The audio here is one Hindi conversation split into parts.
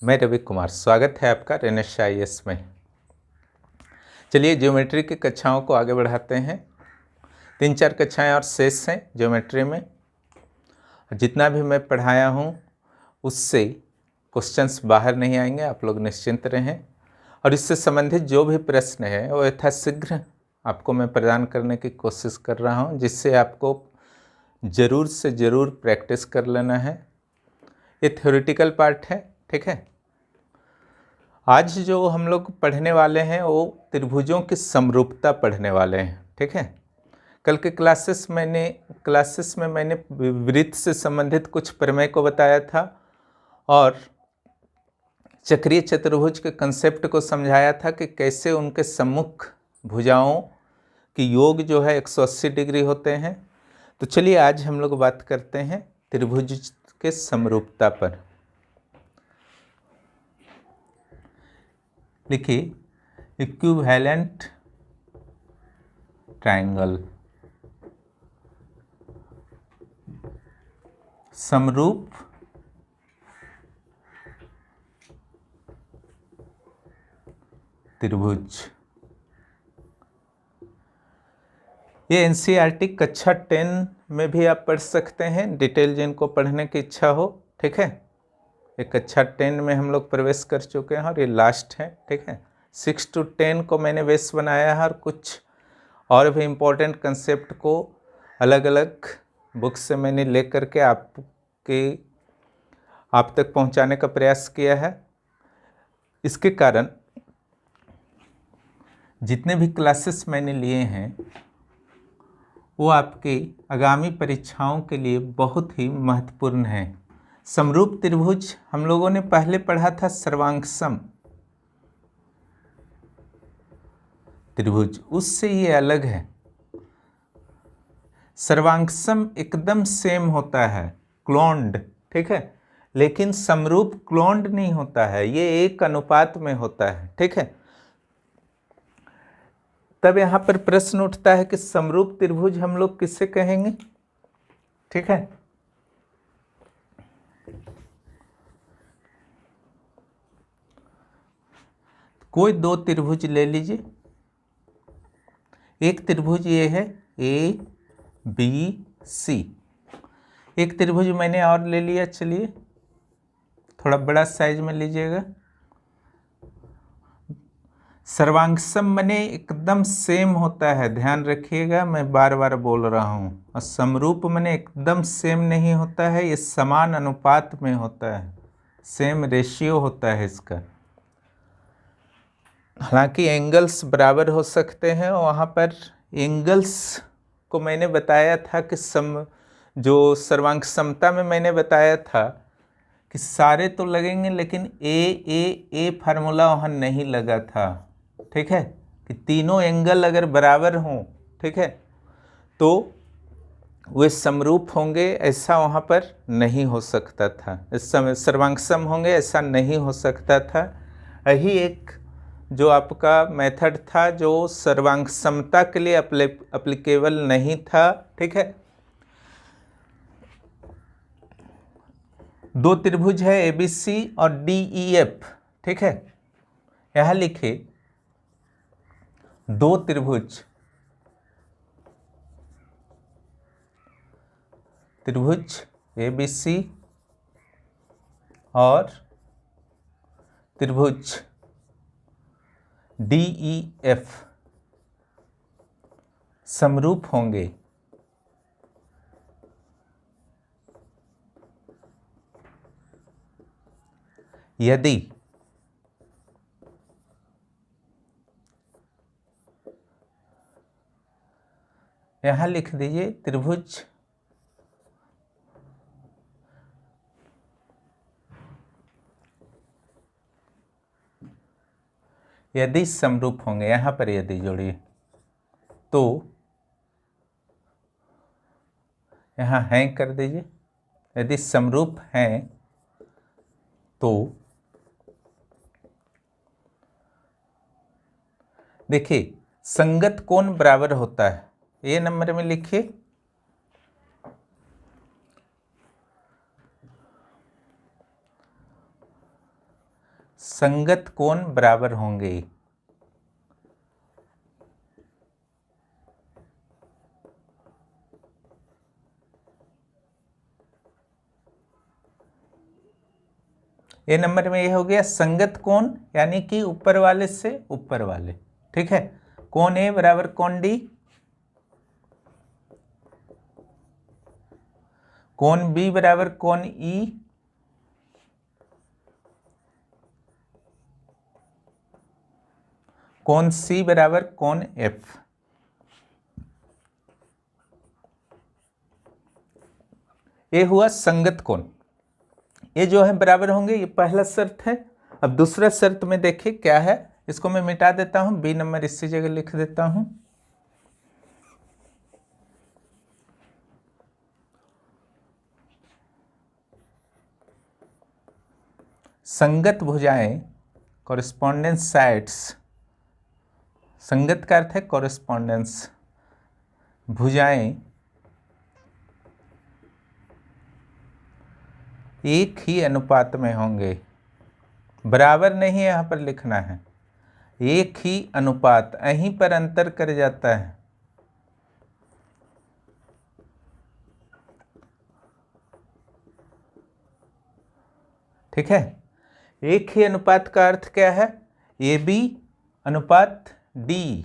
मैं रवि कुमार, स्वागत है आपका रेनेश IAS में। चलिए ज्योमेट्री की कक्षाओं को आगे बढ़ाते हैं। 3-4 कक्षाएं और शेष हैं ज्योमेट्री में। जितना भी मैं पढ़ाया हूं उससे क्वेश्चंस बाहर नहीं आएंगे, आप लोग निश्चिंत रहें। और इससे संबंधित जो भी प्रश्न है वो यथाशीघ्र आपको मैं प्रदान करने की कोशिश कर रहा हूं, जिससे आपको ज़रूर से ज़रूर प्रैक्टिस कर लेना है। ये थ्योरेटिकल पार्ट है, ठीक है। आज जो हम लोग पढ़ने वाले हैं वो त्रिभुजों की समरूपता पढ़ने वाले हैं, ठीक है। कल के क्लासेस में मैंने वृत्त से संबंधित कुछ प्रमेय को बताया था और चक्रीय चतुर्भुज के कंसेप्ट को समझाया था कि कैसे उनके सम्मुख भुजाओं की योग जो है 180 डिग्री होते हैं। तो चलिए आज हम लोग बात करते हैं त्रिभुज के समरूपता पर। लिखिए इक्विवेलेंट ट्रायंगल, समरूप त्रिभुज। ये NCERT कक्षा 10 में भी आप पढ़ सकते हैं, डिटेल जिनको पढ़ने की इच्छा हो, ठीक है। ये कक्षा 10 में हम लोग प्रवेश कर चुके हैं और ये लास्ट है, ठीक है। 6 to 10 को मैंने बेस बनाया है और कुछ और भी इम्पोर्टेंट कंसेप्ट को अलग अलग बुक से मैंने ले करके आप तक पहुंचाने का प्रयास किया है। इसके कारण जितने भी क्लासेस मैंने लिए हैं वो आपके आगामी परीक्षाओं के लिए बहुत ही महत्वपूर्ण हैं। समरूप त्रिभुज हम लोगों ने पहले पढ़ा था सर्वांगसम त्रिभुज, उससे ये अलग है। सर्वांगसम एकदम सेम होता है, क्लोन्ड, ठीक है, लेकिन समरूप क्लोन्ड नहीं होता है, ये एक अनुपात में होता है, ठीक है। तब यहाँ पर प्रश्न उठता है कि समरूप त्रिभुज हम लोग किससे कहेंगे, ठीक है। कोई दो त्रिभुज ले लीजिए। एक त्रिभुज ये है ABC, एक त्रिभुज मैंने और ले लिया, चलिए थोड़ा बड़ा साइज में लीजिएगा। सर्वांगसम मने एकदम सेम होता है, ध्यान रखिएगा, मैं बार बार बोल रहा हूँ। और समरूप मने एकदम सेम नहीं होता है, ये समान अनुपात में होता है, सेम रेशियो होता है इसका। हालांकि एंगल्स बराबर हो सकते हैं, वहाँ पर एंगल्स को मैंने बताया था कि जो सर्वांग समता में मैंने बताया था कि सारे तो लगेंगे लेकिन ए फार्मूला वहाँ नहीं लगा था, ठीक है, कि तीनों एंगल अगर बराबर हों, ठीक है, तो वे समरूप होंगे, ऐसा वहाँ पर नहीं हो सकता था। इस समय सर्वांगसम होंगे ऐसा नहीं हो सकता था। यही एक जो आपका मेथड था जो सर्वांग समता के लिए एप्लीकेबल नहीं था, ठीक है। दो त्रिभुज है ABC और DEF, ठीक है। यहां लिखिए दो त्रिभुज ABC और त्रिभुज DEF समरूप होंगे यदि यहां लिख दीजिए त्रिभुज यदि समरूप होंगे, यहां पर यदि जोड़िए तो यहां हैं कर दीजिए, यदि समरूप हैं तो देखिए संगत कोण बराबर होता है, ये नंबर में लिखिए संगत कोण बराबर होंगे। ए नंबर में ये हो गया संगत कोण, यानी कि ऊपर वाले से ऊपर वाले, ठीक है। कोण ए बराबर कोण डी, कोण बी बराबर कोण ई, कोण सी बराबर कोण एफ। ये हुआ संगत कोण। ये जो है बराबर होंगे, ये पहला शर्त है। अब दूसरा शर्त में देखिए क्या है, इसको मैं मिटा देता हूं, बी नंबर इसी जगह लिख देता हूं। संगत भुजाएं कॉरेस्पॉन्डेंस साइड्स, संगत का अर्थ है कॉरेस्पॉन्डेंस, भुजाएं एक ही अनुपात में होंगे। बराबर नहीं यहां पर लिखना है, एक ही अनुपात, यहीं पर अंतर कर जाता है। ठीक है, एक ही अनुपात का अर्थ क्या है, ए बी अनुपात डी।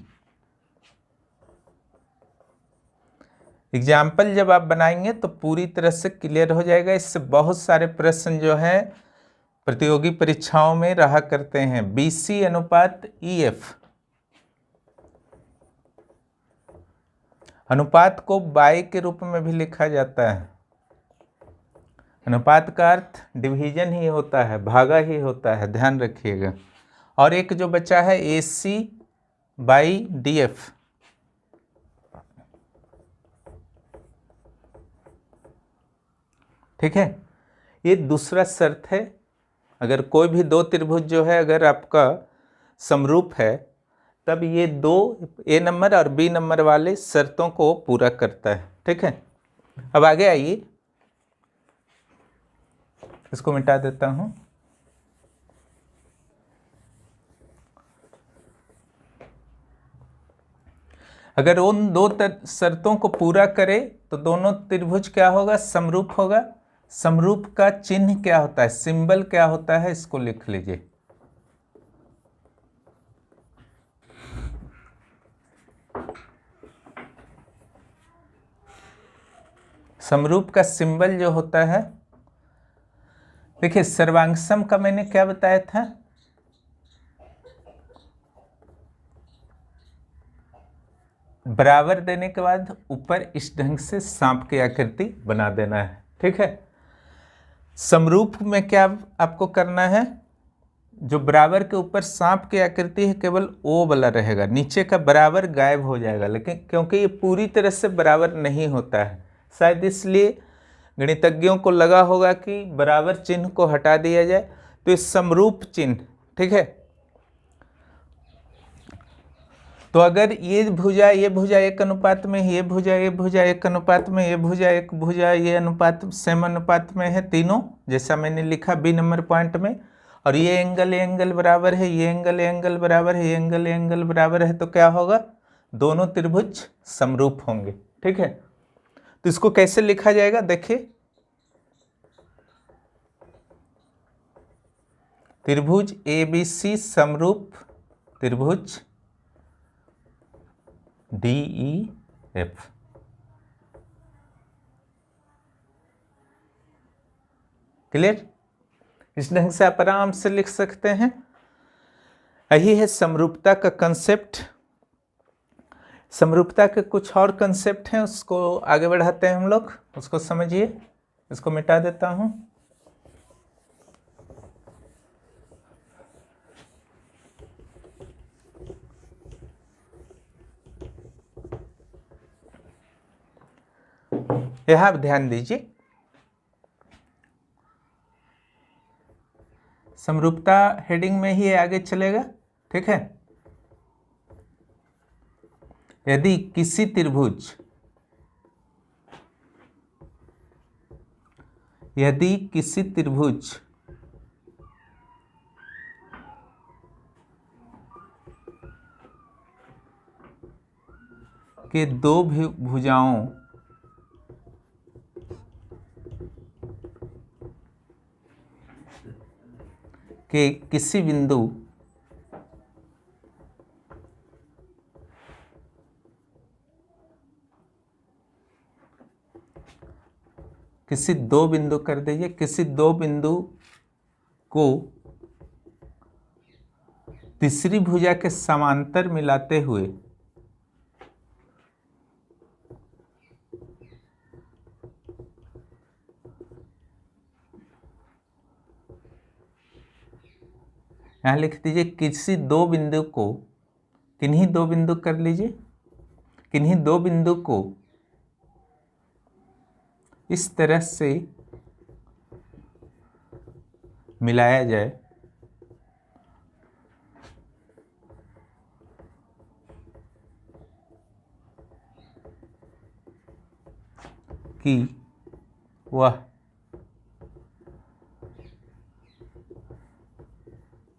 एग्जाम्पल जब आप बनाएंगे तो पूरी तरह से क्लियर हो जाएगा। इससे बहुत सारे प्रश्न जो हैं प्रतियोगी परीक्षाओं में रहा करते हैं। BC अनुपात EF, अनुपात को बाई के रूप में भी लिखा जाता है। अनुपात का अर्थ डिवीजन ही होता है, भागा ही होता है, ध्यान रखिएगा। और एक जो बचा है AC बाई DF, ठीक है। ये दूसरा शर्त है। अगर कोई भी दो त्रिभुज जो है अगर आपका समरूप है, तब ये दो ए नंबर और बी नंबर वाले शर्तों को पूरा करता है, ठीक है। अब आगे आइए, इसको मिटा देता हूं। अगर उन दो शर्तों को पूरा करे तो दोनों त्रिभुज क्या होगा, समरूप होगा। समरूप का चिन्ह क्या होता है, सिंबल क्या होता है, इसको लिख लीजिए। समरूप का सिंबल जो होता है, देखिए सर्वांगसम का मैंने क्या बताया था, बराबर देने के बाद ऊपर इस ढंग से सांप की आकृति बना देना है, ठीक है। समरूप में क्या आपको करना है, जो बराबर के ऊपर सांप की आकृति है केवल ओ वाला रहेगा, नीचे का बराबर गायब हो जाएगा। लेकिन क्योंकि ये पूरी तरह से बराबर नहीं होता है, शायद इसलिए गणितज्ञों को लगा होगा कि बराबर चिन्ह को हटा दिया जाए। तो ये समरूप चिन्ह, ठीक है। तो अगर ये भुजा एक अनुपात में, ये भुजा एक अनुपात में, ये भुजा एक भुजा ये अनुपात सेम अनुपात में है तीनों, जैसा मैंने लिखा बी नंबर पॉइंट में, और ये एंगल बराबर है, ये एंगल बराबर है, ये एंगल बराबर है, तो क्या होगा, दोनों त्रिभुज समरूप होंगे, ठीक है। तो इसको कैसे लिखा जाएगा, देखिए त्रिभुज ABC समरूप त्रिभुज DEF, क्लियर। इस ढंग से आप आराम से लिख सकते हैं। यही है समरूपता का कंसेप्ट। समरूपता के कुछ और कंसेप्ट हैं, उसको आगे बढ़ाते हैं हम लोग, उसको समझिए। इसको मिटा देता हूं। यहां ध्यान दीजिए, समरूपता हेडिंग में ही आगे चलेगा, ठीक है। यदि किसी त्रिभुज के दो भुजाओं के किसी बिंदु किसी दो बिंदु कर दीजिए, किसी दो बिंदु को तीसरी भुजा के समांतर मिलाते हुए यहाँ लिख दीजिए किसी दो बिंदु को, किन्हीं दो बिंदु कर लीजिए, किन्हीं दो बिंदु को इस तरह से मिलाया जाए कि वह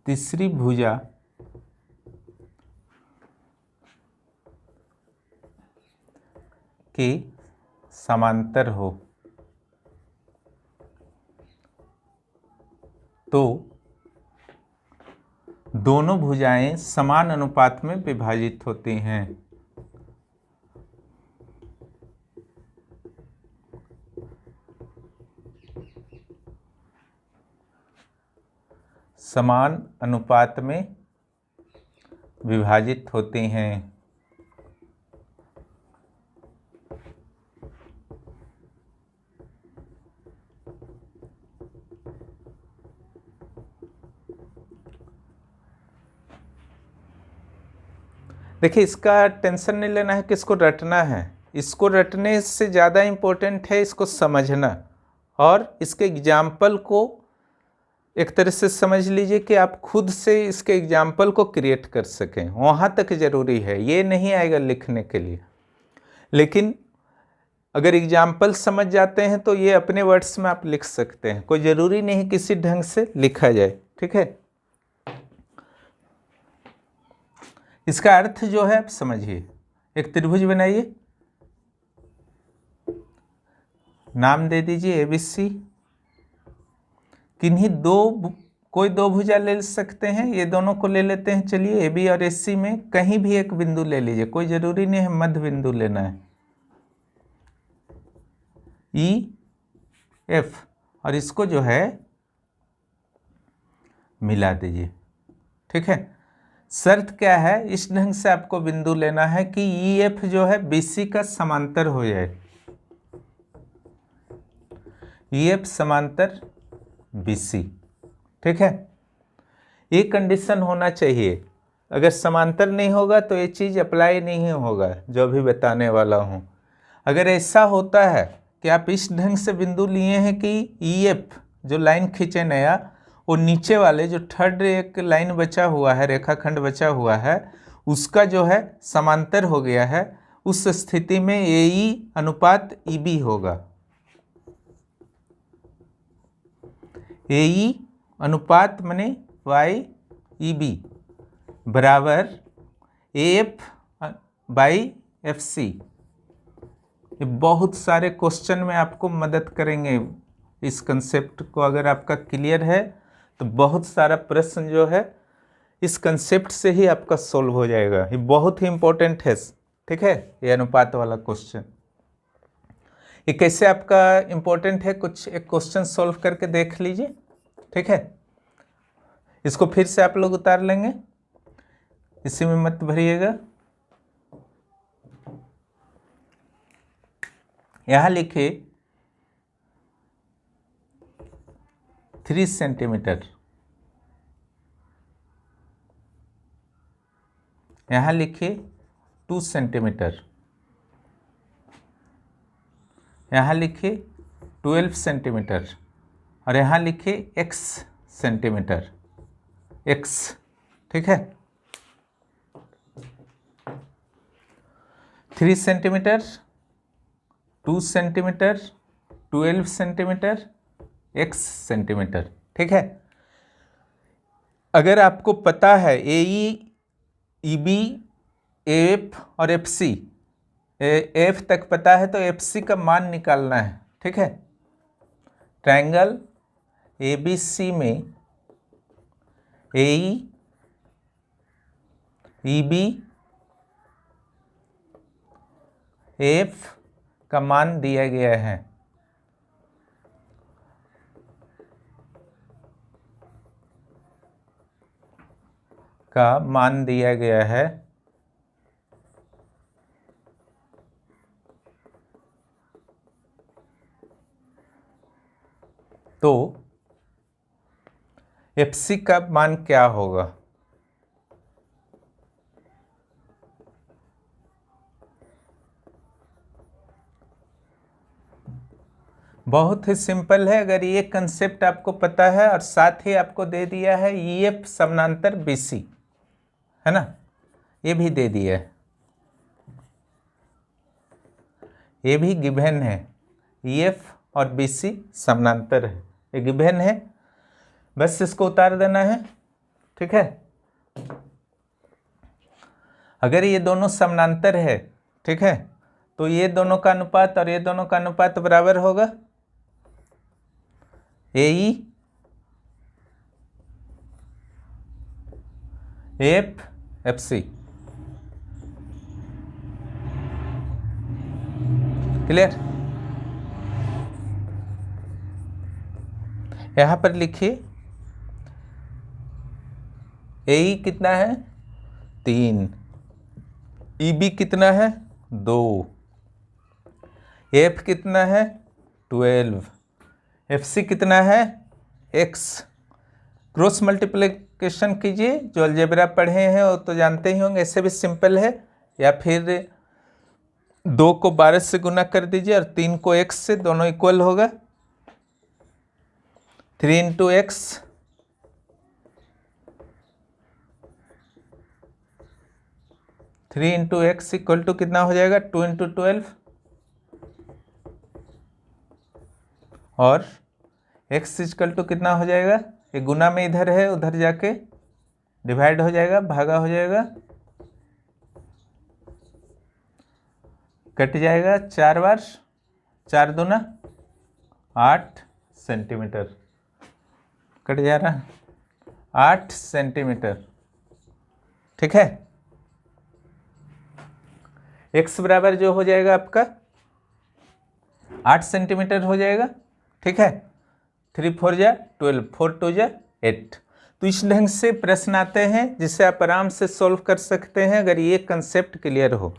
तीसरी भुजा के समांतर हो, तो दोनों भुजाएं समान अनुपात में विभाजित होती हैं। समान अनुपात में विभाजित होती हैं। देखिए, इसका टेंशन नहीं लेना है कि इसको रटना है, इसको रटने से ज़्यादा इम्पोर्टेंट है इसको समझना और इसके एग्जाम्पल को एक तरह से समझ लीजिए कि आप खुद से इसके एग्जाम्पल को क्रिएट कर सकें, वहाँ तक ज़रूरी है, ये नहीं आएगा लिखने के लिए। लेकिन अगर एग्जाम्पल समझ जाते हैं तो ये अपने वर्ड्स में आप लिख सकते हैं, कोई ज़रूरी नहीं किसी ढंग से लिखा जाए, ठीक है। इसका अर्थ जो है आप समझिए, एक त्रिभुज बनाइए, नाम दे दीजिए ABC, किन्हीं कोई दो भुजा ले सकते हैं, ये दोनों को ले लेते हैं। चलिए AB और AC में कहीं भी एक बिंदु ले लीजिए, कोई ज़रूरी नहीं है मध्य बिंदु लेना है, EF, और इसको जो है मिला दीजिए, ठीक है। शर्त क्या है, इस ढंग से आपको बिंदु लेना है कि EF जो है BC का समांतर हो जाए, EF समांतर BC, ठीक है। ये कंडीशन होना चाहिए, अगर समांतर नहीं होगा तो ये चीज़ अप्लाई नहीं होगा जो भी बताने वाला हूँ। अगर ऐसा होता है कि आप इस ढंग से बिंदु लिए हैं कि EF जो लाइन खींचे नया, वो नीचे वाले जो थर्ड एक लाइन बचा हुआ है, रेखाखंड बचा हुआ है, उसका जो है समांतर हो गया है, उस स्थिति में AE अनुपात EB होगा। AE अनुपात माने YEB बराबर AF बाई FC। ये बहुत सारे क्वेश्चन में आपको मदद करेंगे, इस कंसेप्ट को अगर आपका क्लियर है तो बहुत सारा प्रश्न जो है इस कंसेप्ट से ही आपका सोल्व हो जाएगा। ये बहुत ही इम्पोर्टेंट है, ठीक है, ये अनुपात वाला क्वेश्चन। ये कैसे आपका इम्पोर्टेंट है, कुछ एक क्वेश्चन सॉल्व करके देख लीजिए, ठीक है। इसको फिर से आप लोग उतार लेंगे, इसी में मत भरिएगा। यहाँ लिखिए 3 सेंटीमीटर, यहाँ लिखिए 2 सेंटीमीटर, यहाँ लिखिए 12 सेंटीमीटर और यहाँ लिखिए x सेंटीमीटर, x, ठीक है। 3 centimetre, 2 centimetre, 12 centimetre, x centimetre, ठीक है। अगर आपको पता है AE, EB, AF और FC, एफ तक पता है तो एफ सी का मान निकालना है, ठीक है। ट्रायंगल ए बी सी में ए ई बी एफ का मान दिया गया है। का मान दिया गया है तो एफ सी का मान क्या होगा? बहुत ही सिंपल है। अगर ये कंसेप्ट आपको पता है और साथ ही आपको दे दिया है ई एफ समानांतर बी सी, है ना, ये भी दे दिया है, ये भी गिवन है, ई एफ और बी सी समानांतर है, ये गिवन है, बस इसको उतार देना है, ठीक है। अगर ये दोनों समानांतर है, ठीक है, तो ये दोनों का अनुपात और ये दोनों का अनुपात बराबर होगा A E F F C. Clear? यहां पर लिखिए ए ई कितना है 3, ई बी कितना है 2, एफ कितना है 12, एफ सी कितना है x। क्रॉस मल्टीप्लिकेशन कीजिए, जो अलजेब्रा पढ़े हैं वो तो जानते ही होंगे, ऐसे भी सिंपल है, या फिर 2 को 12 से गुना कर दीजिए और 3 को x से, दोनों इक्वल होगा। 3 into x 3 into x equal to कितना हो जाएगा 2 इंटू 12, और x इक्वल टू कितना हो जाएगा, ये गुना में इधर है, उधर जाके डिवाइड हो जाएगा, भागा हो जाएगा, कट जाएगा 4 बार, 4 दूना 8 सेंटीमीटर, कट जा रहा 8 सेंटीमीटर, ठीक है। x बराबर जो हो जाएगा आपका 8 सेंटीमीटर हो जाएगा, ठीक है। 3 4 जा 12, 4 2 जा 8। तो इस ढंग से प्रश्न आते हैं जिसे आप आराम से सॉल्व कर सकते हैं अगर ये कंसेप्ट क्लियर हो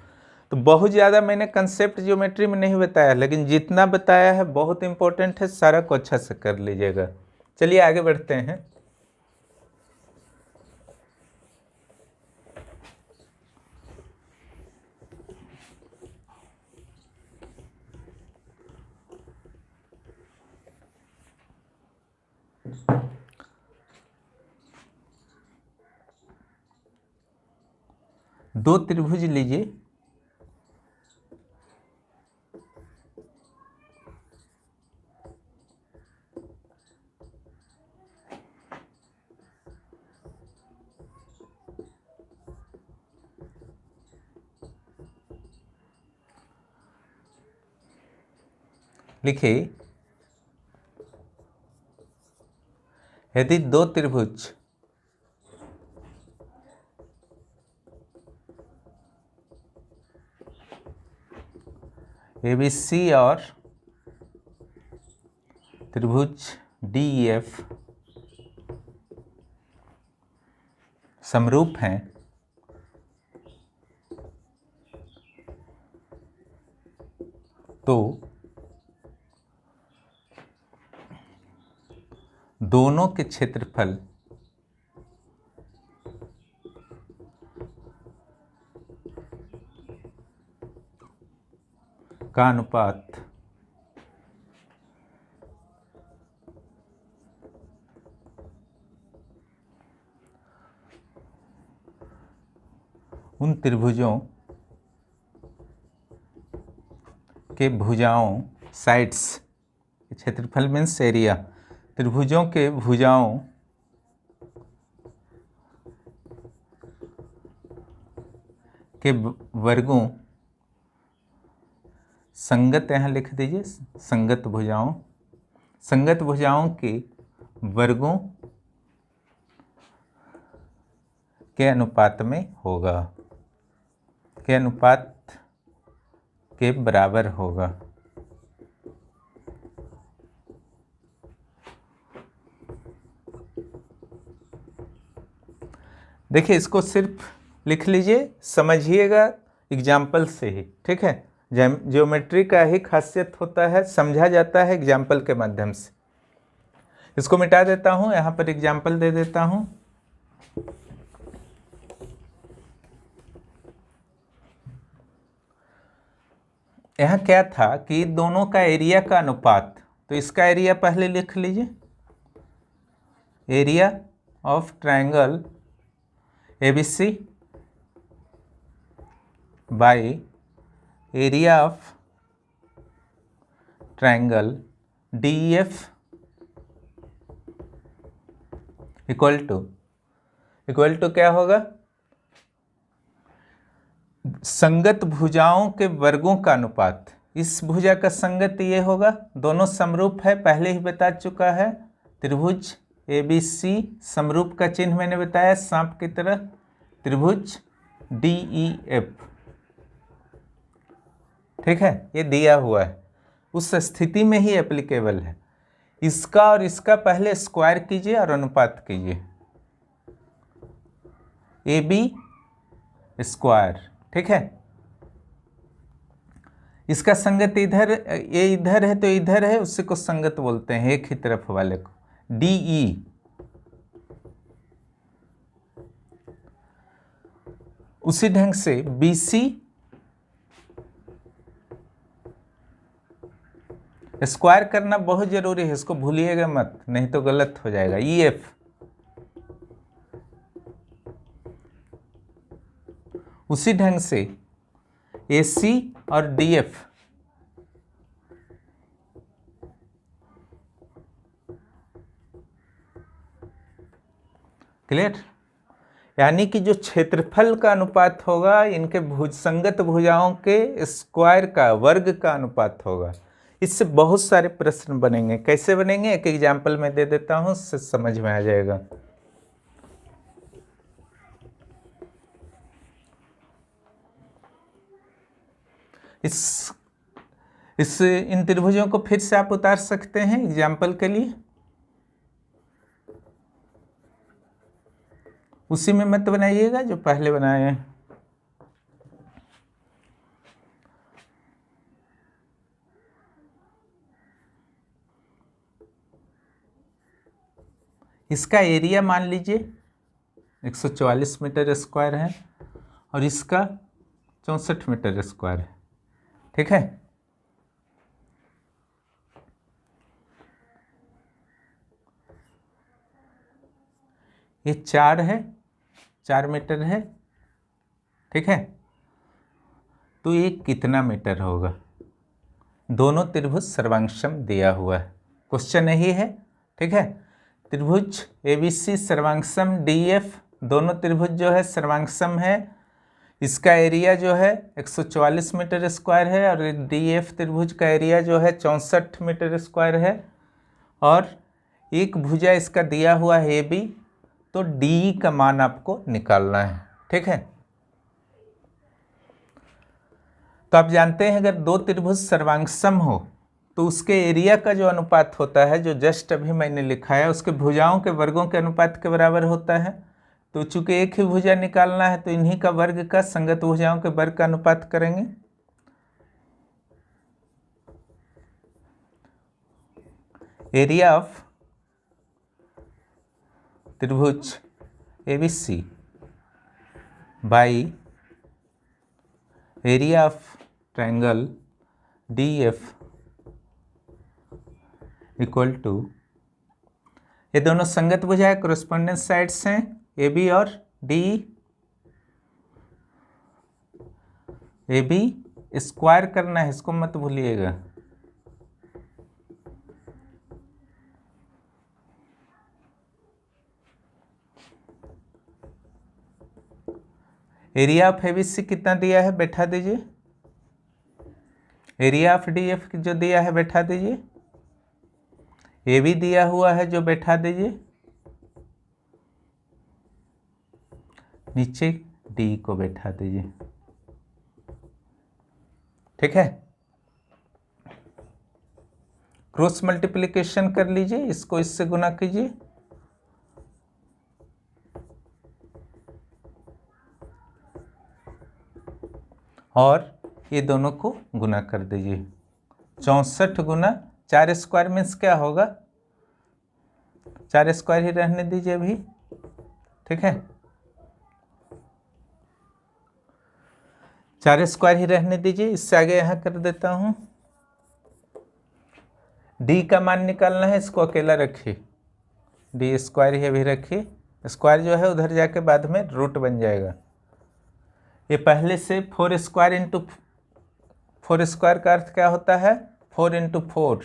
तो। बहुत ज़्यादा मैंने कंसेप्ट ज्योमेट्री में नहीं बताया, लेकिन जितना बताया है बहुत इंपॉर्टेंट है, सारा को अच्छा से कर लीजिएगा। चलिए आगे बढ़ते हैं। दो त्रिभुज लीजिए, लिखिए यदि दो त्रिभुज ABC और त्रिभुज DEF समरूप हैं तो दोनों के क्षेत्रफल का अनुपात उन त्रिभुजों के भुजाओं साइड्स, क्षेत्रफल मीन्स एरिया, त्रिभुजों के भुजाओं के वर्गों संगत यहाँ लिख दीजिए, संगत भुजाओं के वर्गों के अनुपात में होगा, के अनुपात के बराबर होगा। देखिए इसको सिर्फ लिख लीजिए, समझिएगा एग्जाम्पल से ही, ठीक है। ज्योमेट्री का ही खासियत होता है, समझा जाता है एग्जाम्पल के माध्यम से। इसको मिटा देता हूं, यहां पर एग्जाम्पल दे देता हूं। यहाँ क्या था कि दोनों का एरिया का अनुपात, तो इसका एरिया पहले लिख लीजिए, area of triangle ABC by area of triangle DEF equal to क्या होगा, संगत भुजाओं के वर्गों का अनुपात। इस भुजा का संगत ये होगा, दोनों समरूप है, पहले ही बता चुका है। त्रिभुज ABC समरूप का चिन्ह मैंने बताया सांप की तरह, त्रिभुज DEF, ठीक है, ये दिया हुआ है, उस स्थिति में ही एप्लीकेबल है। इसका और इसका पहले स्क्वायर कीजिए और अनुपात कीजिए, AB स्क्वायर, ठीक है। इसका संगत इधर, ये इधर है तो इधर है, उसी को संगत बोलते हैं, एक ही तरफ वाले को, DE। उसी ढंग से BC स्क्वायर करना बहुत जरूरी है, इसको भूलिएगा मत, नहीं तो गलत हो जाएगा। EF उसी ढंग से AC और DF, क्लियर। यानी कि जो क्षेत्रफल का अनुपात होगा इनके संगत भुजाओं के स्क्वायर का, वर्ग का अनुपात होगा। इससे बहुत सारे प्रश्न बनेंगे, कैसे बनेंगे एक एग्जाम्पल में दे देता हूं, उससे समझ में आ जाएगा। इन त्रिभुजों को फिर से आप उतार सकते हैं एग्जाम्पल के लिए, उसी में मत बनाइएगा जो पहले बनाए हैं। इसका एरिया मान लीजिए 144 मीटर स्क्वायर है और इसका 64 मीटर स्क्वायर है, ठीक है। ये 4 मीटर है, ठीक है। तो ये कितना मीटर होगा, दोनों त्रिभुज सर्वांगसम दिया हुआ है, क्वेश्चन यही है, ठीक है। त्रिभुज ABC सर्वांगसम DF, दोनों त्रिभुज जो है सर्वांगसम है, इसका एरिया जो है 144 मीटर स्क्वायर है और DF त्रिभुज का एरिया जो है 64 मीटर स्क्वायर है, और एक भुजा इसका दिया हुआ है AB, तो DE का मान आपको निकालना है, ठीक है। तो आप जानते हैं अगर दो त्रिभुज सर्वांगसम हो तो उसके एरिया का जो अनुपात होता है, जो जस्ट अभी मैंने लिखा है, उसके भुजाओं के वर्गों के अनुपात के बराबर होता है। तो चूंकि एक ही भुजा निकालना है तो इन्हीं का वर्ग का, संगत भुजाओं के वर्ग का अनुपात करेंगे। एरिया ऑफ त्रिभुज ABC by area of triangle DF equal to, ये दोनों संगत भुजा कोरेस्पोंडेंस साइड्स हैं AB और DE। AB स्क्वायर करना है, इसको मत भूलिएगा। एरिया ऑफ ABC कितना दिया है बैठा दीजिए, एरिया ऑफ डी एफ जो दिया है बैठा दीजिए, ए भी दिया हुआ है जो बैठा दीजिए, नीचे डी को बैठा दीजिए। ठीक है, क्रॉस मल्टीप्लिकेशन कर लीजिए, इसको इससे गुना कीजिए, और ये दोनों को गुना कर दीजिए। 64 गुना 4 स्क्वायर मीन्स क्या होगा, 4 स्क्वायर ही रहने दीजिए अभी। ठीक है, 4 स्क्वायर ही रहने दीजिए। इससे आगे यहाँ कर देता हूँ, डी का मान निकालना है, इसको अकेला रखिए, डी स्क्वायर ही अभी रखिए, स्क्वायर जो है उधर जाके बाद में रूट बन जाएगा। ये पहले से 4 स्क्वायर इंटू 4 स्क्वायर का अर्थ क्या होता है, 4 इंटू 4,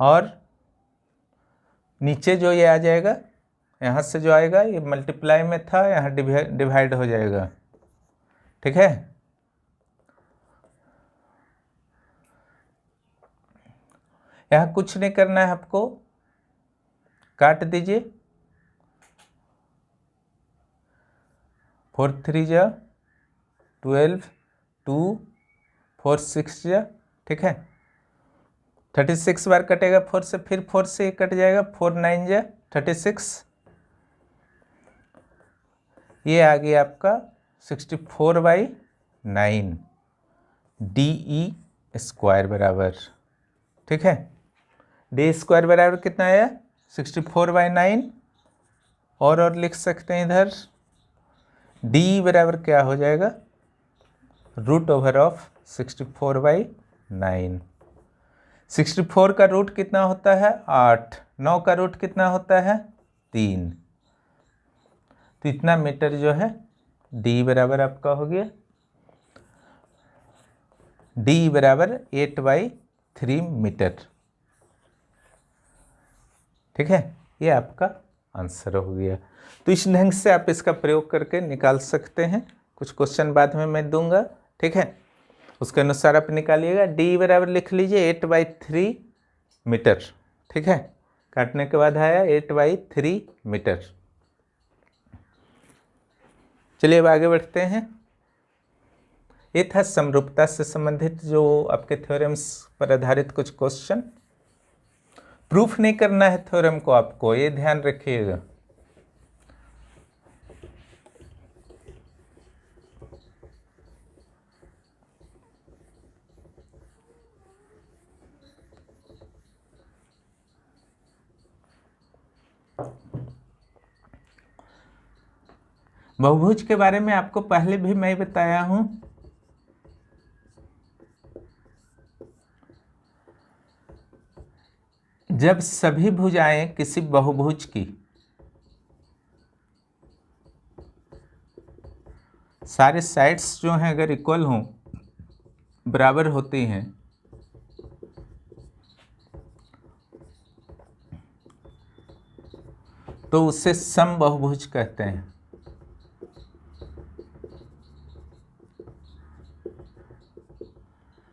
और नीचे जो ये आ जाएगा, यहाँ से जो आएगा ये मल्टीप्लाई में था, यहाँ डिवाइड हो जाएगा। ठीक है, यहाँ कुछ नहीं करना है आपको, काट दीजिए, 4 3 जा 12, 2 4 6 जा। ठीक है, 36 बार कटेगा 4 से, फिर 4 से कट जाएगा, 4 9 जा 36, ये आ गया आपका 64/9 डी ई स्क्वायर बराबर। ठीक है, डी स्क्वायर बराबर कितना आया, 64/9, और लिख सकते हैं इधर डी बराबर क्या हो जाएगा, रूट ओवर ऑफ 64/9। 64 का रूट कितना होता है, 8, 9 का रूट कितना होता है, 3, तो इतना मीटर जो है डी बराबर आपका हो गया, डी बराबर 8/3 मीटर। ठीक है, ये आपका आंसर हो गया। तो इस ढंग से आप इसका प्रयोग करके निकाल सकते हैं, कुछ क्वेश्चन बाद में मैं दूंगा। ठीक है, उसके अनुसार आप निकालिएगा। डी बराबर लिख लीजिए 8/3 मीटर। ठीक है, काटने के बाद आया 8/3 मीटर। चलिए अब आगे बढ़ते हैं। ये था समरूपता से संबंधित जो आपके थ्योरम्स पर आधारित कुछ क्वेश्चन। प्रूफ नहीं करना है थ्योरम को आपको, ये ध्यान रखिएगा। बहुभुज के बारे में आपको पहले भी मैं बताया हूं। जब सभी भुजाएं किसी बहुभुज की सारे साइड्स जो हैं अगर इक्वल हों, बराबर होती हैं, तो उसे समबहुभुज कहते हैं।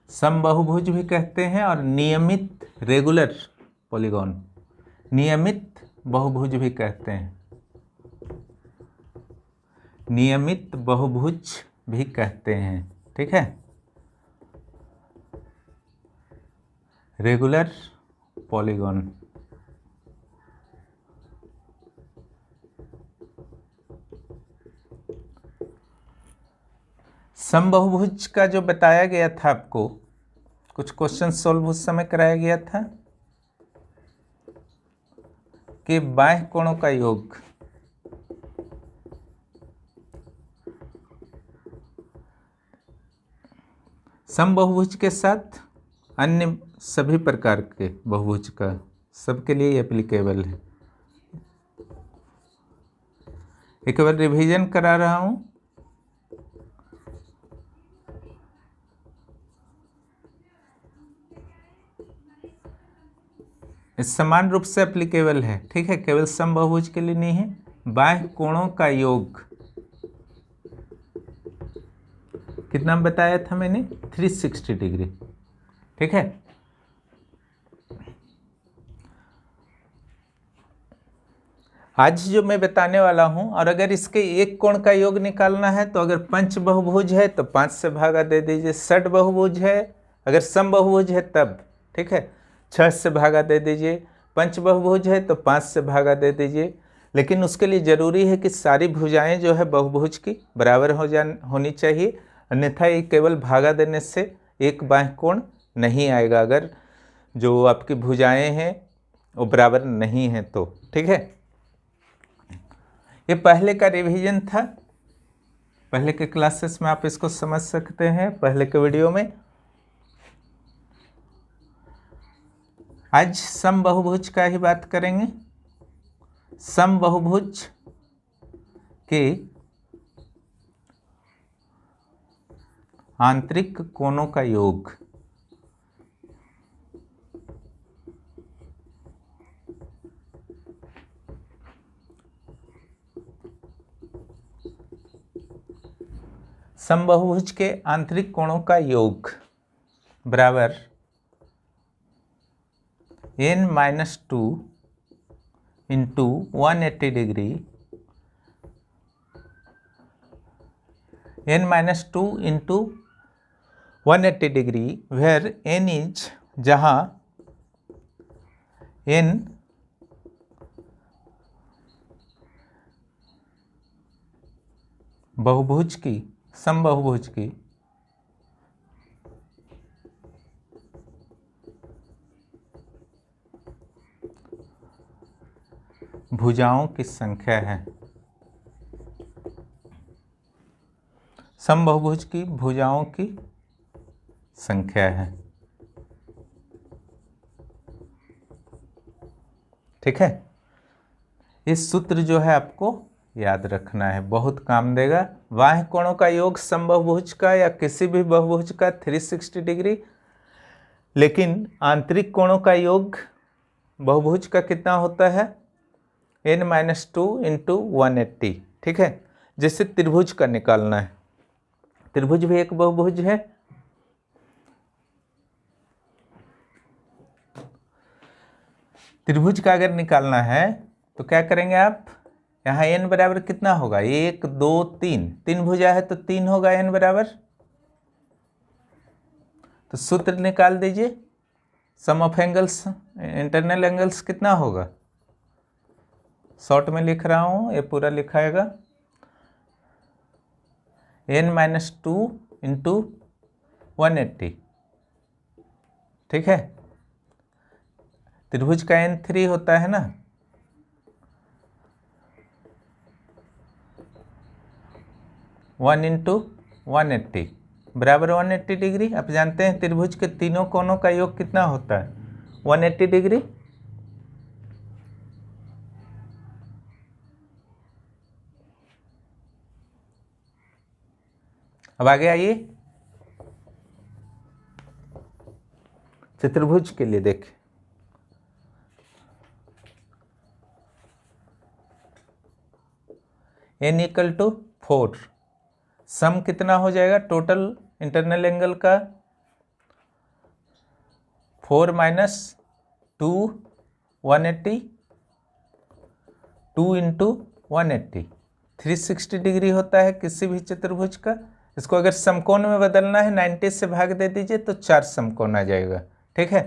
समबहुभुज भी कहते हैं, और नियमित रेगुलर पॉलीगॉन, नियमित बहुभुज भी कहते हैं, नियमित बहुभुज भी कहते हैं। ठीक है, रेगुलर पॉलीगॉन। समबहुभुज का जो बताया गया था आपको, कुछ क्वेश्चन सॉल्व उस समय कराया गया था कि बाह्य कोणों का योग समबहुभुज के साथ अन्य सभी प्रकार के बहुभुज का, सबके लिए एप्लीकेबल है। एक बार रिवीजन करा रहा हूं। समान रूप से एप्लीकेबल है। ठीक है, केवल समबहुभुज के लिए नहीं है। बाह्य कोणों का योग कितना बताया था मैंने, 360 डिग्री। ठीक है, आज जो मैं बताने वाला हूं, और अगर इसके एक कोण का योग निकालना है तो अगर पंच बहुभुज है तो 5 से भागा दे दीजिए, षट बहुभुज है, अगर सम बहुभुज है तब, ठीक है, 6 से भागा दे दीजिए, पंच बहुभुज है तो 5 से भागा दे दीजिए। लेकिन उसके लिए ज़रूरी है कि सारी भुजाएं जो है बहुभुज की बराबर होनी चाहिए, अन्यथा ये केवल भागा देने से एक बाह्य कोण नहीं आएगा अगर जो आपकी भुजाएं हैं वो बराबर नहीं हैं तो। ठीक है, ये पहले का रिवीजन था, पहले के क्लासेस में आप इसको समझ सकते हैं, पहले के वीडियो में। आज सम बहुभुज का ही बात करेंगे। सम बहुभुज के आंतरिक कोणों का योग। समबहुभुज के आंतरिक कोणों का योग बराबर n-2 into 180 degree, n-2 into 180 degree, where n is, जहाँ n बहुभुज की, समबहुभुज की भुजाओं की संख्या है। समबहुभुज की भुजाओं की संख्या है। ठीक है, इस सूत्र जो है आपको याद रखना है, बहुत काम देगा। बाह्य कोणों का योग समबहुभुज का या किसी भी बहुभुज का 360 डिग्री, लेकिन आंतरिक कोणों का योग बहुभुज का कितना होता है, n-2 इंटू 180। ठीक है, जैसे त्रिभुज का निकालना है, त्रिभुज भी एक बहुभुज है, त्रिभुज का अगर निकालना है तो क्या करेंगे आप, यहाँ n बराबर कितना होगा, 1 2 3, 3 भुजा है तो 3 होगा n बराबर, तो सूत्र निकाल दीजिए। सम ऑफ एंगल्स, इंटरनल एंगल्स कितना होगा, शॉर्ट में लिख रहा हूँ, ये पूरा लिखाएगा, n-2 इंटू 180। ठीक है, त्रिभुज का n3 होता है ना, वन इंटू 180 बराबर 180 डिग्री। आप जानते हैं त्रिभुज के तीनों कोणों का योग कितना होता है, 180 डिग्री। अब आगे आइए चतुर्भुज के लिए देखें, n=4, सम कितना हो जाएगा टोटल इंटरनल एंगल का, 4 - 2 180, 2 इंटू 180, 360 डिग्री होता है किसी भी चतुर्भुज का। इसको अगर समकोण में बदलना है 90 से भाग दे दीजिए तो 4 समकोण आ जाएगा। ठीक है,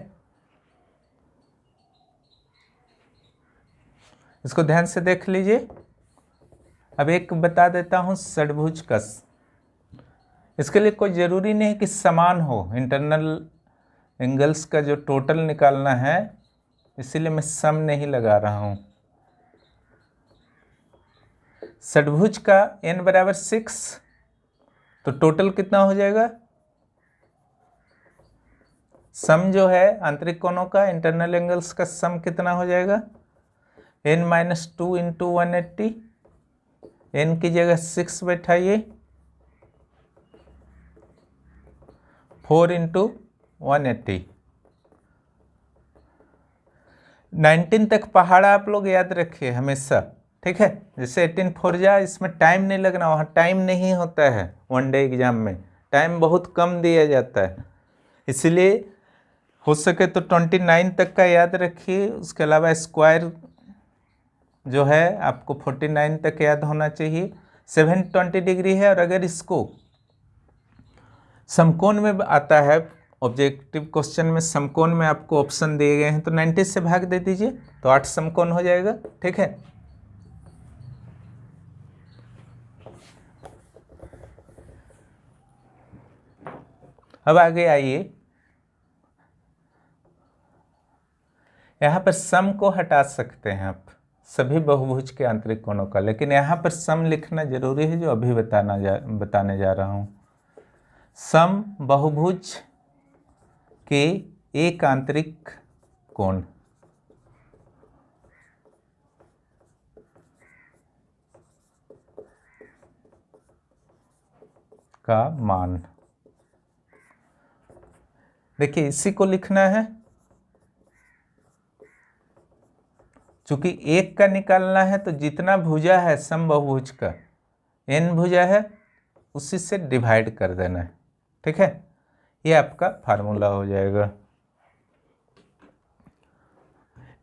इसको ध्यान से देख लीजिए। अब एक बता देता हूँ षड्भुज का, इसके लिए कोई ज़रूरी नहीं कि समान हो, इंटरनल एंगल्स का जो टोटल निकालना है, इसीलिए मैं सम नहीं लगा रहा हूँ। षड्भुज का n बराबर 6, तो टोटल कितना हो जाएगा, सम जो है आंतरिक कोणों का, इंटरनल एंगल्स का सम कितना हो जाएगा, n-2 इंटू 180, n की जगह 6 बैठाइए, 4 इंटू 180, 19 तक पहाड़ा आप लोग याद रखिए हमेशा। ठीक है, जैसे 18 4 जा, इसमें टाइम नहीं लगना, वहाँ टाइम नहीं होता है वन डे एग्जाम में, टाइम बहुत कम दिया जाता है, इसलिए हो सके तो 29 तक का याद रखिए। उसके अलावा स्क्वायर जो है आपको 49 तक याद होना चाहिए। 720 डिग्री है, और अगर इसको समकोण में आता है, ऑब्जेक्टिव क्वेश्चन में समकोण में आपको ऑप्शन दिए गए हैं, तो 90 से भाग दे दीजिए तो 8 समकोण हो जाएगा। ठीक है, अब आगे आइए, यहाँ पर सम को हटा सकते हैं आप सभी बहुभुज के आंतरिक कोणों का, लेकिन यहाँ पर सम लिखना जरूरी है, जो अभी बताने जा रहा हूँ। सम बहुभुज के एक आंतरिक कोण का मान, देखिए इसी को लिखना है। चूंकि एक का निकालना है तो जितना भुजा है समबहुभुज का, n भुजा है, उसी से डिवाइड कर देना है। ठीक है, ये आपका फार्मूला हो जाएगा।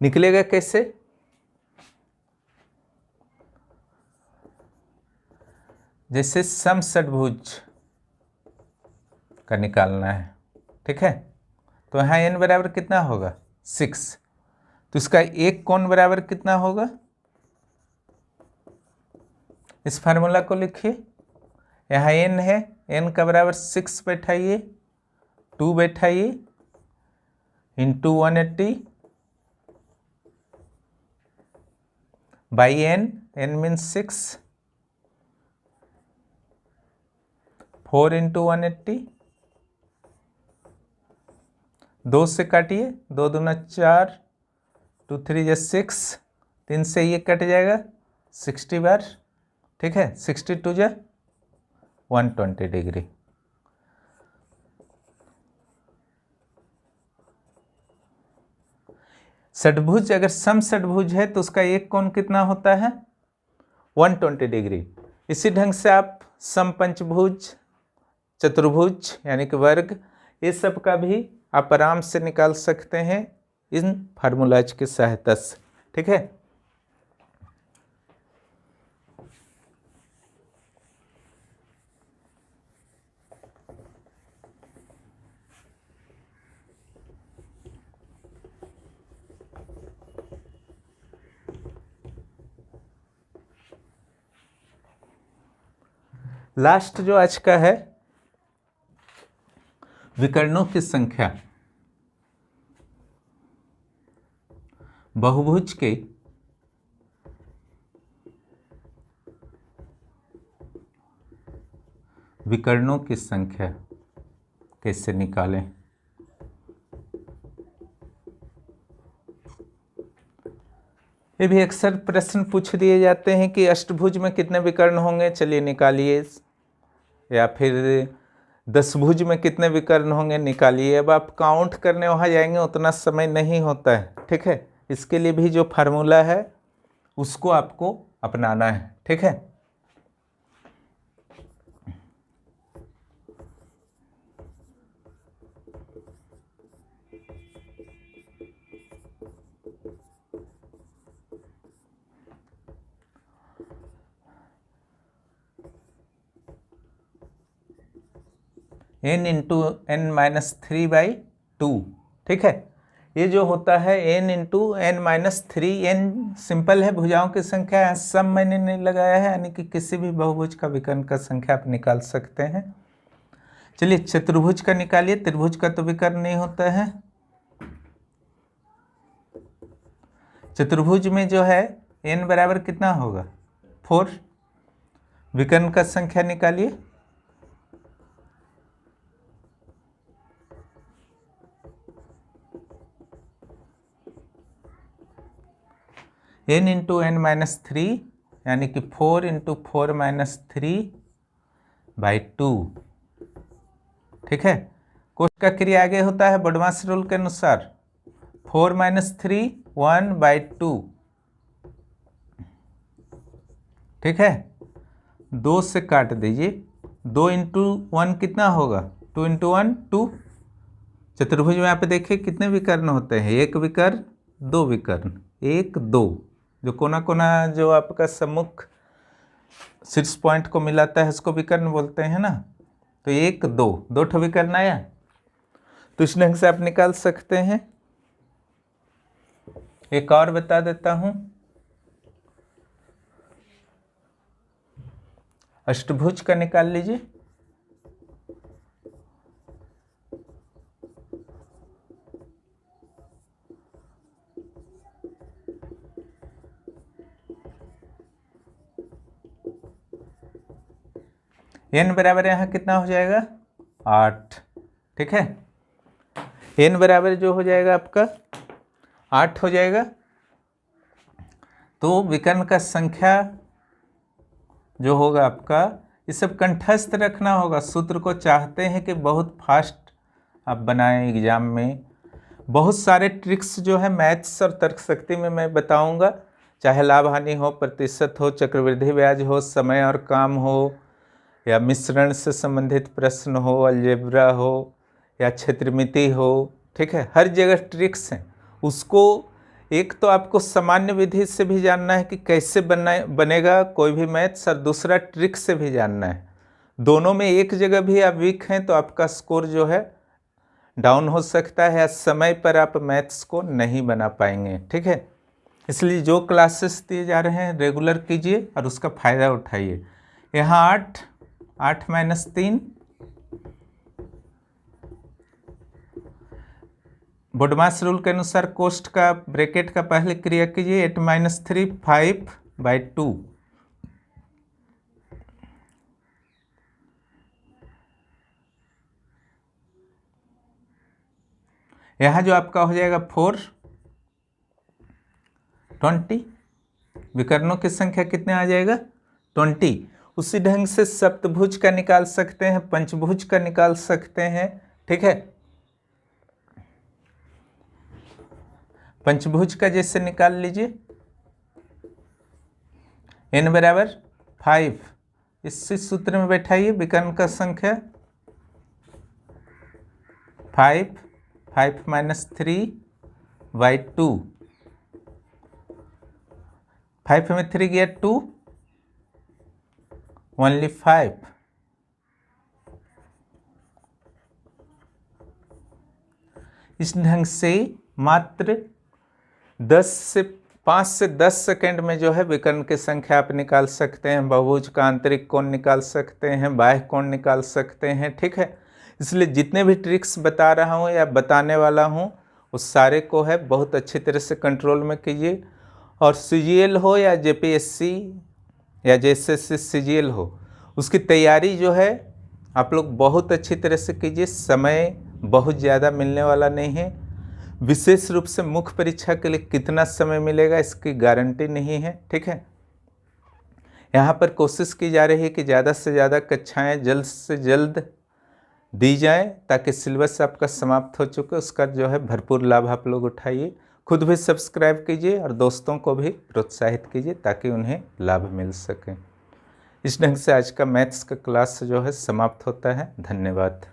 निकलेगा कैसे? जैसे सम षटभुज का निकालना है, ठीक है, तो यहाँ n बराबर कितना होगा 6, तो इसका एक कोण बराबर कितना होगा, इस फार्मूला को लिखिए। यहाँ n है, n का बराबर 6 बैठाइए, 2 बैठाइए, into 180 by n, n means 6, 4 into 180, 2 से काटिए, 2 दूना 4, 2 3 जा 6, 3 से ये कट जाएगा 60 बार। ठीक है, 62 जा 120 डिग्री। षटभुज अगर सम षटभुज है तो उसका एक कोण कितना होता है 120 डिग्री। इसी ढंग से आप सम पंचभुज, चतुर्भुज यानी कि वर्ग, ये सब का भी आप आराम से निकाल सकते हैं इन फार्मूलाज की सहायता से। ठीक है, लास्ट जो आज का है, विकर्णों की संख्या बहुभुज के विकर्णों की संख्या कैसे निकालें। ये भी अक्सर प्रश्न पूछ दिए जाते हैं कि अष्टभुज में कितने विकर्ण होंगे, चलिए निकालिए, या फिर दशभुज में कितने विकर्ण होंगे, निकालिए। अब आप काउंट करने वहाँ जाएंगे, उतना समय नहीं होता है। ठीक है, इसके लिए भी जो फार्मूला है उसको आपको अपनाना है। ठीक है, n इंटू n माइनस 3/2। ठीक है, ये जो होता है n into n minus 3, n simple है, भुजाओं की संख्या है, सम मैंने नहीं लगाया है, यानी कि किसी भी बहुभुज का विकर्ण का संख्या आप निकाल सकते हैं। चलिए चतुर्भुज का निकालिए, त्रिभुज का तो विकर्ण नहीं होता है। चतुर्भुज में जो है n बराबर कितना होगा 4, विकर्ण का संख्या निकालिए। n इंटू n माइनस 3 यानी कि 4 इंटू 4 माइनस 3/2। ठीक है, कोष्ठ का क्रिया आगे होता है बडमास रूल के अनुसार 4 माइनस 3 1/2। ठीक है, 2 से काट दीजिए 2 इंटू 1 कितना होगा, 2 इंटू 1 2। चतुर्भुज में यहाँ पे देखिए कितने विकर्ण होते हैं, एक विकर्ण, दो विकर्ण, 1 2, जो कोना कोना जो आपका सम्मुख शीर्ष पॉइंट को मिलाता है उसको विकर्ण बोलते हैं ना। तो 1 2, 2 ठो विकर्ण आया। तो इस ढंग से आप निकाल सकते हैं। एक और बता देता हूं, अष्टभुज का निकाल लीजिए। n बराबर यहाँ कितना हो जाएगा, 8। ठीक है, n बराबर जो हो जाएगा आपका 8 हो जाएगा। तो विकर्ण का संख्या जो होगा आपका, ये सब कंठस्थ रखना होगा। सूत्र को चाहते हैं कि बहुत फास्ट आप बनाएं एग्जाम में। बहुत सारे ट्रिक्स जो है मैथ्स और तर्क शक्ति में मैं बताऊंगा, चाहे लाभ हानि हो, प्रतिशत हो, चक्रवृद्धि ब्याज हो, समय और काम हो, या मिश्रण से संबंधित प्रश्न हो, अलजेब्रा हो, या क्षेत्रमिति हो। ठीक है, हर जगह ट्रिक्स हैं। उसको एक तो आपको सामान्य विधि से भी जानना है कि कैसे बनेगा कोई भी मैथ्स, और दूसरा ट्रिक से भी जानना है। दोनों में एक जगह भी आप वीक हैं तो आपका स्कोर जो है डाउन हो सकता है, या समय पर आप मैथ्स को नहीं बना पाएंगे। ठीक है, इसलिए जो क्लासेस दिए जा रहे हैं रेगुलर कीजिए और उसका फ़ायदा उठाइए। यहाँ 8 माइनस 3, बोडमास रूल के अनुसार कोष्ठ का ब्रैकेट का पहले क्रिया कीजिए। 8 माइनस 3 5/2। यहाँ जो आपका हो जाएगा 4 20। विकर्णों की संख्या कितने आ जाएगा, 20। उसी ढंग से सप्तभुज का निकाल सकते हैं, पंचभुज का निकाल सकते हैं। ठीक है, पंचभुज का जैसे निकाल लीजिए, n बराबर 5, इसी सूत्र में बैठाइए। विकर्ण का संख्या 5 माइनस 3/2। 5 में 3 गया 2, ओनली 5। इस ढंग से मात्र 5 से 10 सेकंड में जो है विकर्ण की संख्या आप निकाल सकते हैं। बहुभुज का आंतरिक कोण निकाल सकते हैं, बाह्य कोण निकाल सकते हैं। ठीक है, इसलिए जितने भी ट्रिक्स बता रहा हूँ या बताने वाला हूँ उस सारे को है बहुत अच्छी तरह से कंट्रोल में कीजिए। और CGL हो या JPSC या JSSC CGL हो, उसकी तैयारी जो है आप लोग बहुत अच्छी तरह से कीजिए। समय बहुत ज़्यादा मिलने वाला नहीं है। विशेष रूप से मुख्य परीक्षा के लिए कितना समय मिलेगा इसकी गारंटी नहीं है। ठीक है, यहाँ पर कोशिश की जा रही है कि ज़्यादा से ज़्यादा कक्षाएं जल्द से जल्द दी जाएं, ताकि सिलेबस आपका समाप्त हो चुके उसका जो है भरपूर लाभ आप लोग उठाइए। खुद भी सब्सक्राइब कीजिए और दोस्तों को भी प्रोत्साहित कीजिए ताकि उन्हें लाभ मिल सके। इस ढंग से आज का मैथ्स का क्लास जो है समाप्त होता है। धन्यवाद।